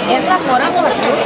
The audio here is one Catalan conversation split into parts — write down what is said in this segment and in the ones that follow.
És de fora, professor?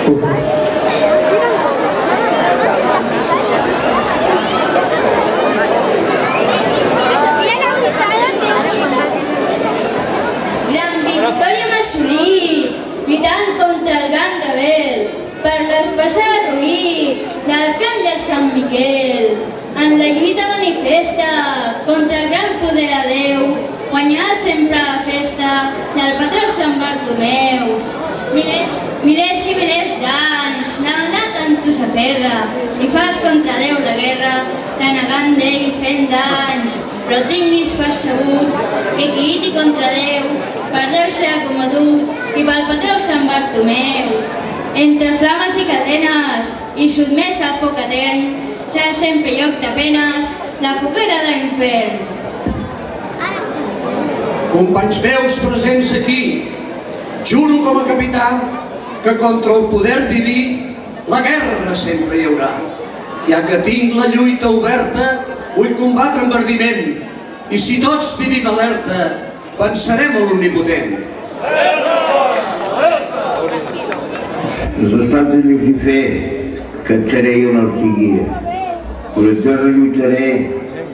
Gran victòria hem assolit, lluitant contra el gran rebel, per l'espasa de roí d'Arcàngel Sant Miquel. En la lluita manifesta contra el gran poder de Déu, guanyar sempre la festa del patró Sant Bartomeu. Milers i milers d'anys, la mandat en tu s'aferra i fas contra Déu la guerra, renegant d'ell fent danys. Però tinguis per sabut que qui lluiti contra Déu, per Déu serà combatut i pel patró Sant Bartomeu. Entre flames i cadenes i sotmès al foc etern, serà sempre lloc de penes la foguera de l'infern. Companys meus presents aquí, juro com a capità que contra el poder diví la guerra sempre hi haurà. Ja que tinc la lluita oberta, vull combatre amb ardiment, i si tots vivim alerta, pensarem a l'omnipotent. Les estats de Llucifer, que et seré una ortiguia. Coratjosa lluitaré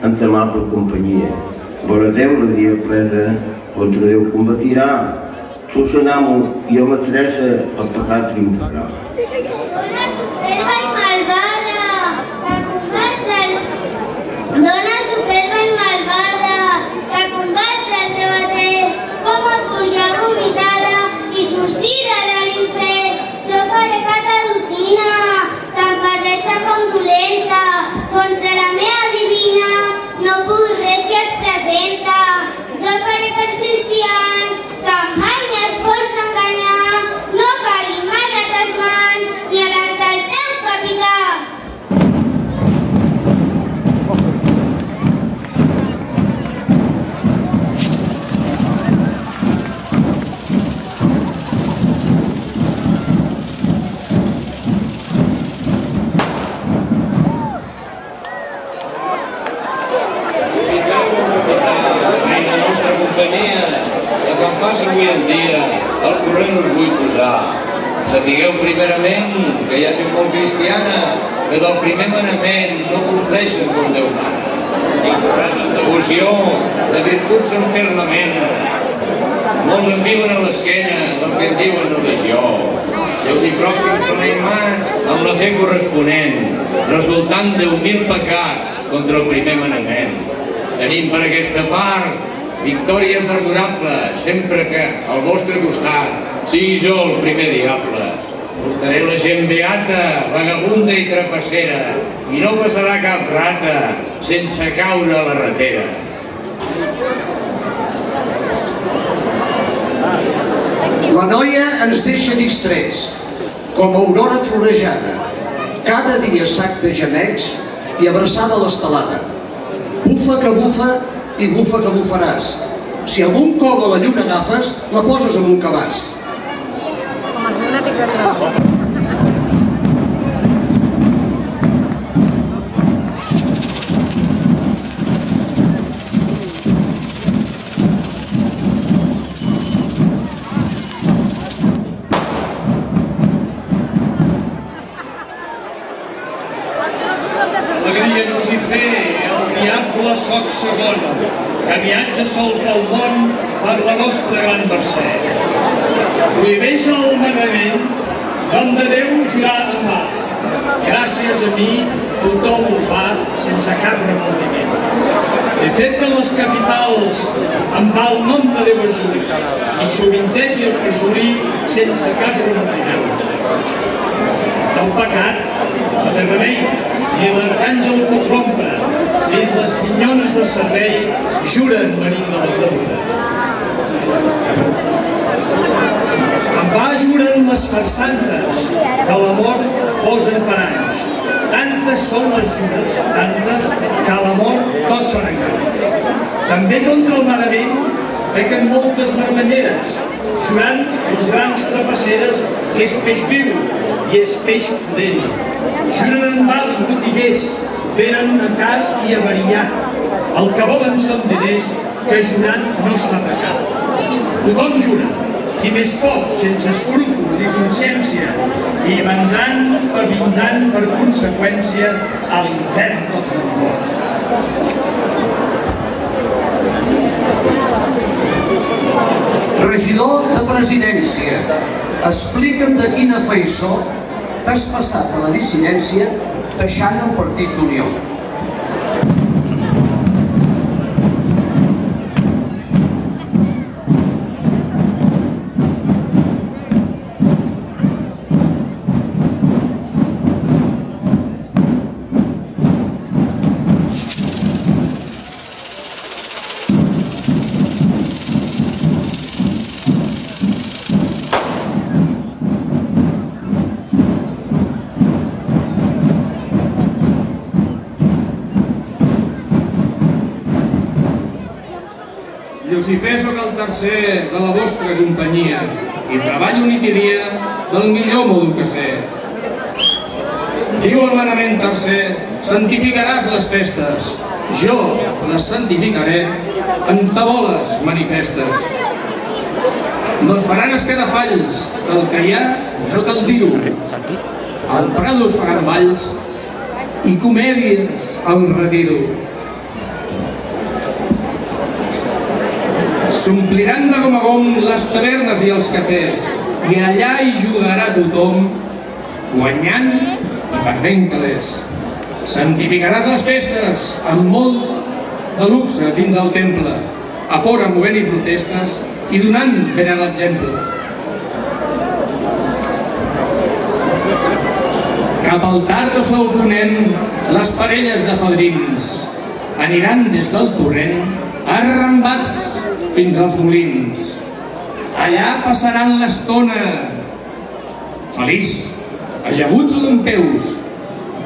en ta amable companyia. Vora Déu la dia presa, contra Déu combatirà. Tu s'anamo i a mestressa el pecat triomfarà. Dona superba i malvada, que combats el... Dona superba i malvada, que combats el teu atent, com a fúria vomitada i sortida de l'infern. Jo faré cata doctrina, tant perversa com dolenta, contra la meva divina no puc res si es presenta. Jo faré que els cristians, que mai no es vols enganyar, no caiguin mai a tes mans ni a les del teu capità. Avui en dia, al corrent us vull posar. Sapigueu primerament que hi ha gent molt cristiana que del primer manament no compleixen com Déu mana. Ignorant en devoció, de virtuts se'n fer la mena. Molts en viuen a l'esquena del que en diuen religió. Déu ni pròxims són aimats amb la fe corresponent, resultant 10.000 pecats contra el primer manament. Tenim per aquesta part victòria perdurable, sempre que al vostre costat sigui jo el primer diable. Portaré la gent beata, vagabunda i trapassera, i no passarà cap rata sense caure a la ratera. La noia ens deixa distrets, com aurora florejada, cada dia sac de gemecs i abraçada a l'estelada. Bufa que bufa i bufa que bufaràs. Si amb un cop a la lluna agafes, la poses amb un cabàs. Alegria Lucifer, el diable soc segon, que viatja sol pel món per la vostra gran mercè. Prohibeix el manament, nom de Déu jurar en va. Gràcies a mi tothom ho fa sense cap remordiment. He fet que les capitals en va el nom de Déu es juri i sovintegi el perjuri sense cap remordiment. Del pecat no té remei, ni l'arcàngel ho pot rompre, fins les pinyones de servei juren venint de la compra. En va juren les farsantes, que l'amor posen per anys. Tantes són les jures, tantes, que a l'amor tots són enganys. També contra el manament pequen moltes marmanyeres, jurant les grans trapasseres que és peix viu i és peix pudent. Juren en va els botiguers, venen a car i avariat. El que volen són diners, que jurant no es fa pecat. Tothom jura, qui més pot, sense escrúpols ni consciència, i vendran per conseqüència a l'infern tots de l'amor. Regidor de Presidència, explica'm de quina faissó t'has passat a la dissidència deixant el Partit d'Unió. Lucifer, sóc el tercer de la vostra companyia i treballo nit i dia del millor modo que sé. Diu el manament tercer, santificaràs les festes. Jo les santificaré en taboles manifestes. No es faran escarafalls, el que hi ha no te'l diu. Al Prado es faran balls i comèdies al retiro. S'ompliran de gom a gom les tavernes i els cafès i allà hi jugarà tothom, guanyant i perdent calés. Santificaràs les festes amb molt de luxe dins el temple, a fora movent-hi protestes i donant ben l'exemple. Cap al tard o sol ponent, les parelles de fadrins aniran des del torrent arrambats fins als molins. Allà passaran l'estona, feliç, ajaguts o dempeus,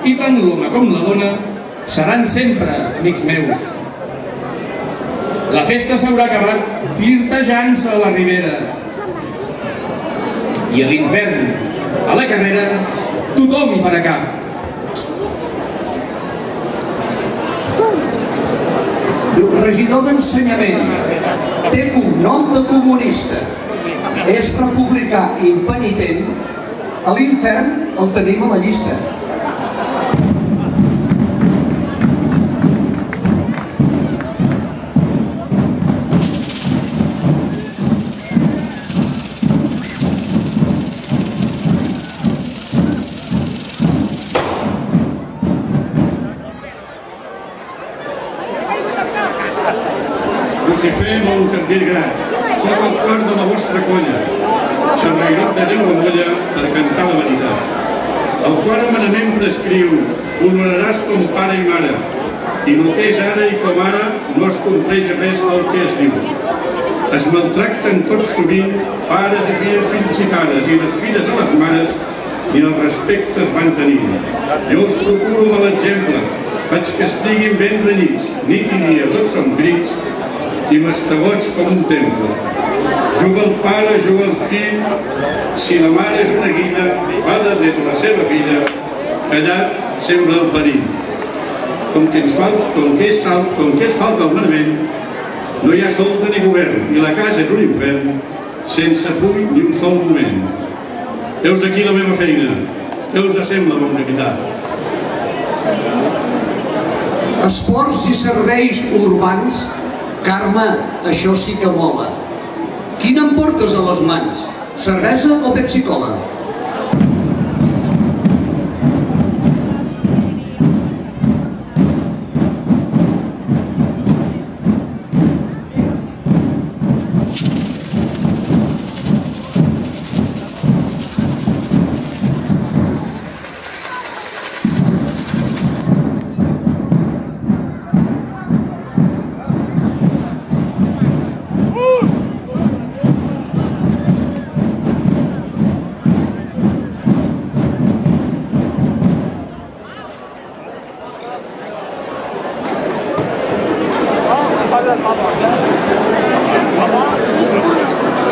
i tant l'home com la dona seran sempre amics meus. La festa s'haurà acabat flirtejant-se a la ribera i a l'infern, a la carrera, tothom hi farà cap. Regidor d'Ensenyament, té cognom de comunista, és republicà i impenitent, a l'infern el tenim a la llista. Lucifer, molt capvillgrat, soc el quart de la vostra colla, xerrairot de llengua molla per cantar la veritat. El quart manament prescriu, honoraràs com pare i mare, i el que és ara i com ara no es compleix res del que es diu. Es maltracten tots sovint, pares i fills i pares, i les filles a les mares, i el respecte es van tenint. Jo us procuro mal exemple, faig que estiguin ben renyits, nit i dia tots són crits, i mastegots com un temple. Juga el pare, juga el fill, si la mare és una guilla, va darrere la seva filla, callat sembla el perill. Com que es falta el manament, no hi ha solta ni govern, i la casa és un infern, sense puny ni un sol moment. Heus aquí la meva feina, què us sembla, bon capità? Esports i serveis urbans, Carme, això sí que mola. Quina em portes a les mans? Cervesa o Pepsi-Cola?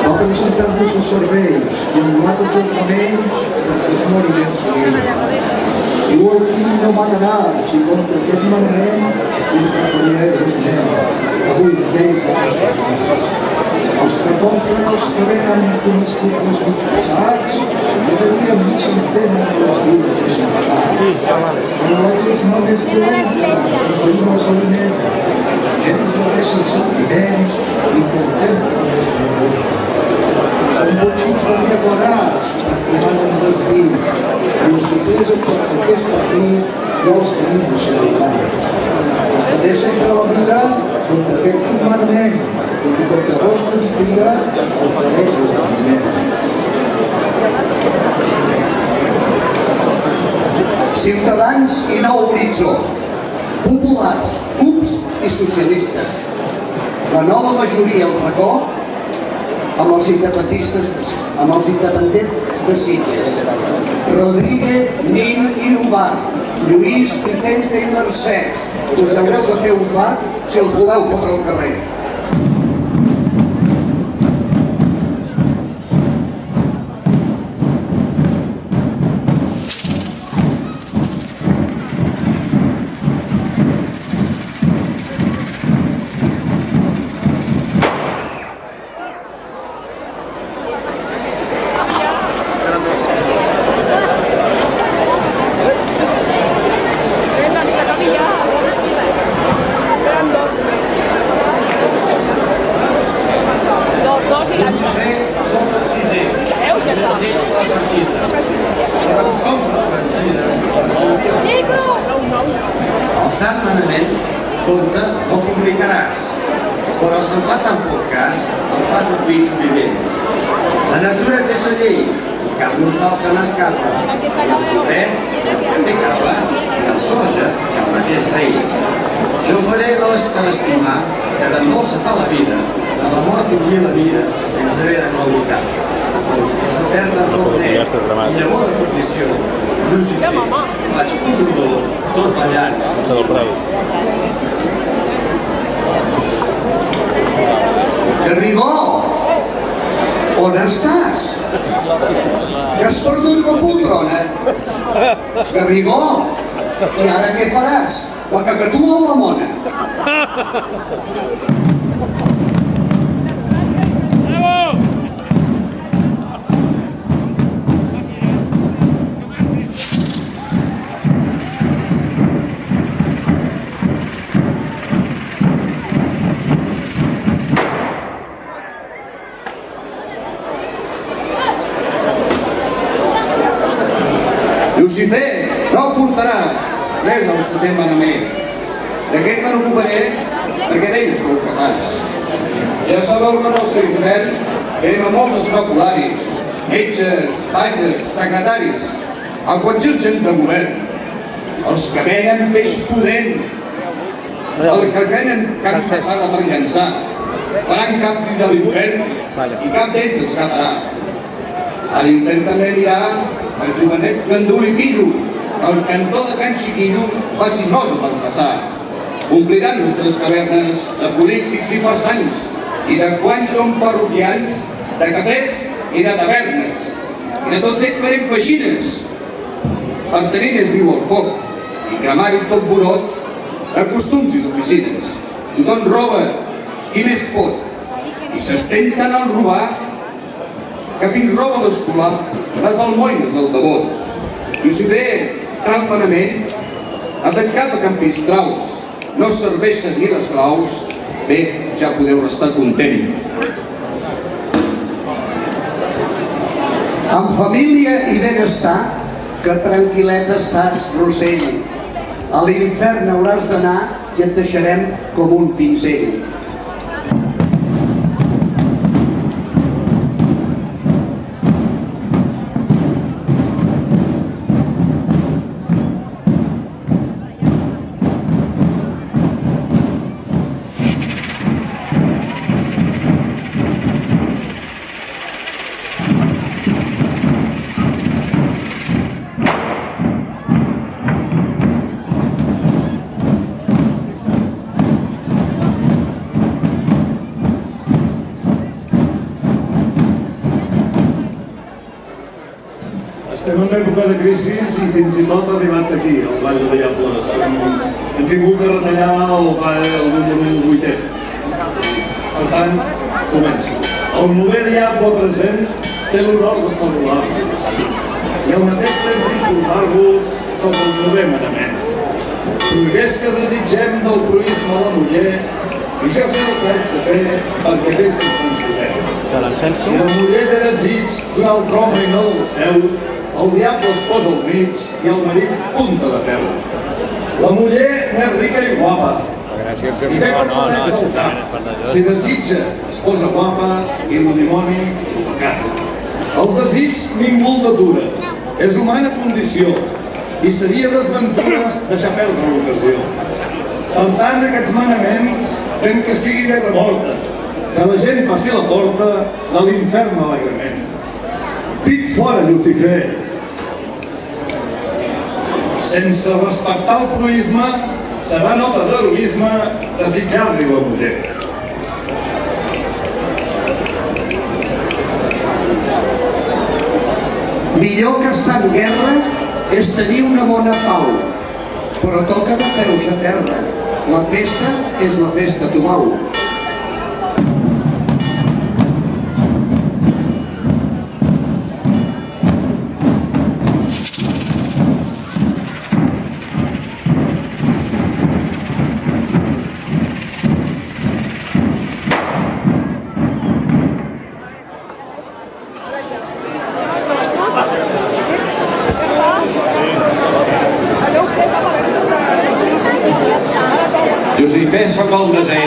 Va presentar-vos els serveis, controlar tots els remeis perquè es mori gent sovint. Diu aquí no va quedar, si contra aquest manament us referiré breument. Avui veig les coses. Els que compren els que venen comestibles mig passats, cada dia més s'entenen les vides de sindicats. Són els només violents, oferim els aliments, gens de res sense sentiments i contemplen les preguntes. Són botxins ben declarats, perquè manen desdir, i els sofers en tot aquest partit ja els tenim celebrats. Els que té sempre la mira contra aquest comandament, i contra vos conspira el fareu l'oblidament. Ciutadans i Nou Horitzó, populars, CUPs i socialistes. La nova majoria al racó amb els independents de Sitges. Rodríguez, Nin i Llombard, Lluís, Vicente i Mercè. Us haureu de fer un fart si els voleu fotre al carrer. El Sant Manament compta no fabricaràs, però se'n fa tan poc cas, el fa tot bitxo vivent. La natura té sa llei, i cap mortal se n'escapa. El pobret, el té capa, i el soja, i el mateix rei. Jo faré de les que l'estimar, que de molt se fa la vida, de la mort i la vida, sense haver de claudicar. Doncs que s'aferta en poc net, i llavor de perdició, Lucifer, faig un bordó, tot ballant. Garrigó! On estàs? Que has perdut la poltrona? Garrigó! I ara què faràs? La cacatua o la mona? Lucifer, no furtaràs, res al setè manament. D'aquest me n'ocuparé perquè d'ell sou capaç. Ja sabeu que el nostre infern anem a molts escapularis, metges, patlles, secretaris, a qualsevol gent de govern. Els que venen peix pudent, els que venen carn passada per llançar, faran cap dins de l'infern i cap d'ells escaparà. A l'infern també anirà el jovenet Gandul i Pillo, el cantó de Can Chiquillo faci nosa per passar. Ompliran nostres cavernes de polítics i farsanys i de quants són parroquians, de cafès i de tavernes. I de tots ells farem feixines per tenir més viu el foc i cremar-hi tot burot de costums i d'oficines. Tothom roba, qui més pot, i s'estén tant al robar que fins roba l'escolar les almoines del devot. Lucifer, tan manament, ha tancat a Campistraus, no serveixen ni les claus, bé, ja podeu restar content. Amb família i benestar, que tranquil·leta saps, Rossell. A l'infern hauràs d'anar i et deixarem com un pinzell. Estem en època de crisi i fins i tot ha arribat aquí, al Ball de Diables. Hem tingut de retallar el número 8è. Per tant, Comença. El 9è diable present té l'honor de saludar-vos i al mateix temps informar-vos sobre el 9è manament. Prohibeix que desitgem del proïsme a la muller i jo sé el que haig de fer perquè d'ell circumcidem. Si la muller té desig d'un altre home i no del seu, el diable es posa al mig i el marit punta de peu. La muller n'és rica i guapa, i té per poder exaltar. Si desitja, es posa guapa i el dimoni pecat. El desig ningú el detura, és humana condició i seria desventura deixar perdre l'ocasió. Per tant, aquests manaments fem que sigui de remorta, que la gent passi la porta de l'infern alegrement. Pit fora, Llucifer! Sense respectar el proïsme, serà nota d'heroisme desitjar-li la muller. Millor que estar en guerra és tenir una bona pau, però toca de peus a terra. La festa és la festa, Tomau. Llucifer sóc el desè,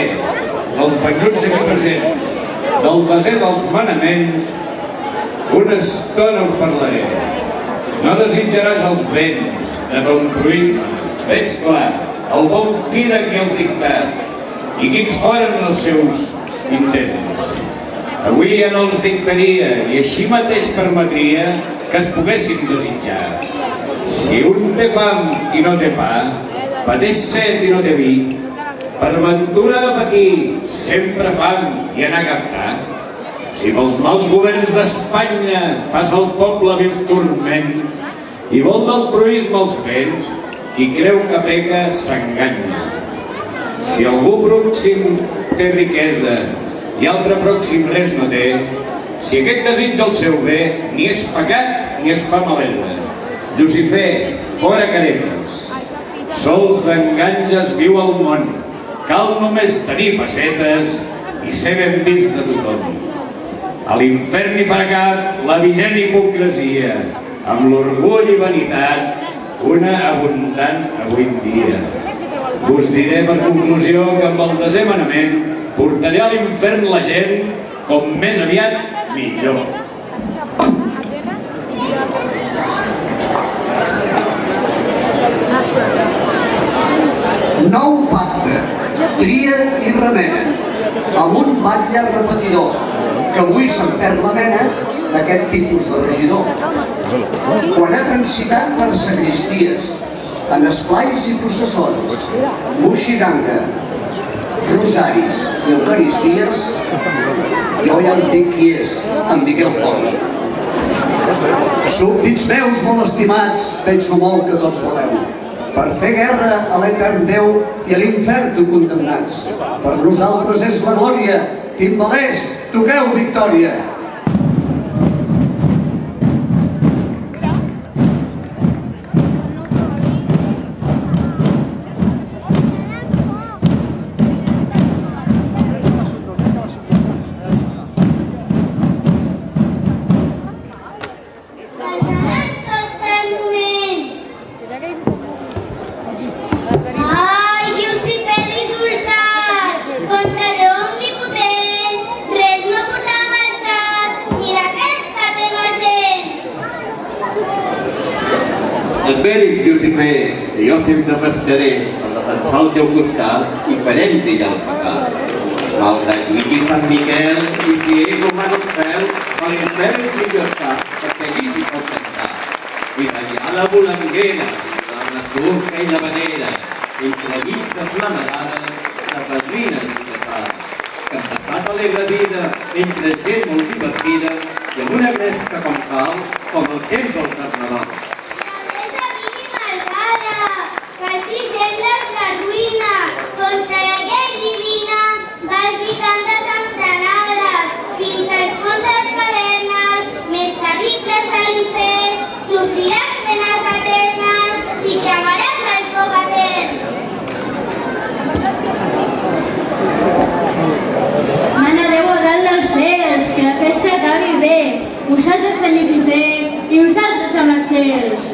dels banyuts aquí presents, del desè dels manaments, una estona us parlaré. No desitjaràs els béns de ton proïsme, veig clar, el bon fi de qui els dictat, i quins foren els seus intents. Avui ja no els dictaria, i així mateix permetria que es poguessin desitjar. Si un té fam i no té pa, pateix set i no té vi, per ventura de patir, sempre fam i anar a captar. Si pels mals governs d'Espanya passa el poble vius turments i vol del proïsme els béns, qui creu que peca s'enganya. Si algú pròxim té riquesa i altre pròxim res no té, si aquest desitja el seu bé, ni és pecat ni es fa malesa. Llucifer, fora caretes, sols d'enganges viu el món. Cal només tenir pessetes i ser ben vist de tothom. A l'infern hi farà cap la vigent hipocresia, amb l'orgull i vanitat, una abundant avui en dia. Us diré per conclusió que amb el desè manament portaré a l'infern la gent com més aviat millor. Nou pacte, tria i remena, amb un batlle repetidor, que avui se'n perd la mena d'aquest tipus de regidor. Quan ha transitat per sagristies, en esplais i processons, moixiganga, rosaris i eucaristies, jo ja us dic qui és, en Miquel Font. Súbdits meus molt estimats, penso molt que tots voleu, per fer guerra a l'etern Déu i a l'infern tu condemnats. Per nosaltres és la glòria, timbalers, toqueu victòria. Ai, Llucifer dissortat, contra Déu omnipotent, res no podrà maltat, mira aquesta teva gent. Esperis, Llucifer, que jo sempre restaré per defensar el teu costat i farem d'ell el pecat. Malgrat lluiti Sant Miquel, i si ell romana al cel, a l'infern és millor estar, perquè allí s'hi pot cantar. I ballar la volanguera, la masurca i la vanera, entre vistes flamarades, de padrines i de pares, que han passat alegre vida entre gent molt divertida i amb una gresca com cal, com el que és el carnaval. La vil i malvada, que així sembles la ruïna, contra la llei divina vas lluitant desenfrenada. fins al fons de les cavernes, més terribles de l'infern, sofriràs penes eternes i cremaràs el foc etern. Mana Déu a dalt dels cels, que la festa acabi bé. Vosaltres, Sant Llucifer, i nosaltres amb els cels.